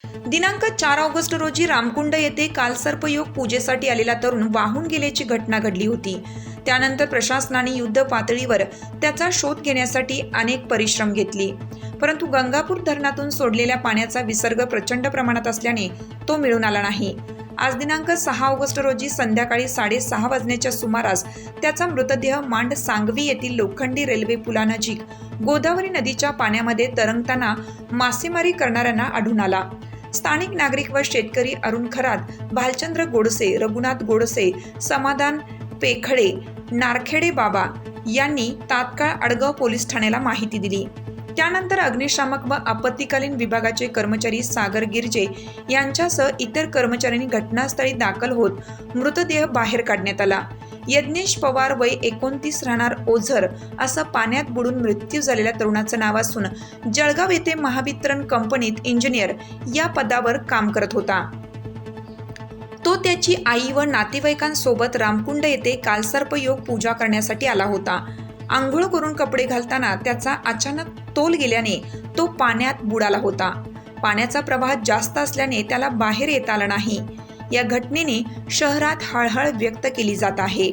दिनांक 4 ऑगस्ट रोजी रामकुंड येथे कालसर्पयोग पूजेसाठी आलेला तरुण वाहून गेल्याची घटना घडली होती। त्यानंतर प्रशासनाने युद्ध पातळीवर त्याचा शोध घेण्यासाठी अनेक परिश्रम घेतले, परंतु गंगापूर धरणातून सोडलेल्या पाण्याचा विसर्ग प्रचंड प्रमाणात असल्याने तो मिळून आला नाही। आज दिनांक 6 ऑगस्ट रोजी संध्याकाळी 6:30 वाजण्याच्या सुमारास त्याचा मृतदेह मांड सांगवी येथील लोखंडी रेल्वे पुलानजीक गोदावरी नदीच्या पाण्यामध्ये तरंगताना मासेमारी करणाऱ्यांना आढळून आला। स्थानिक नागरिक व शेतकरी अरुण खरात, भालचंद्र गोडसे, रघुनाथ गोडसे, समाधान पेखडे, नारखेडे बाबा यांनी तात्काळ आडगाव पोलीस ठाण्याला माहिती दिली। त्यानंतर अग्निशामक व आपत्कालीन विभागाचे कर्मचारी सागर गिरजे यांच्यासह इतर कर्मचाऱ्यांनी घटनास्थळी दाखल होत मृतदेह बाहेर काढण्यात आला। यज्ञेश पवार वय 29 राहणार ओझर असं पाण्यात बुडून मृत्यू झालेल्या तरुणाचं नाव असून जळगाव येथे महावितरण कंपनीत इंजिनियर या पदावर काम करत होता। तो त्याची आई व नातेवाईकांसोबत रामकुंड येथे कालसर्पयोग पूजा करण्यासाठी आला होता। आंघोळ करून कपडे घालताना त्याचा अचानक तोल गेल्याने तो पाण्यात बुडाला होता। पाण्याचा प्रवाह जास्त असल्याने त्याला बाहेर येता आलं नाही। या घटनेने शहरात हळहळ व्यक्त केली जात आहे।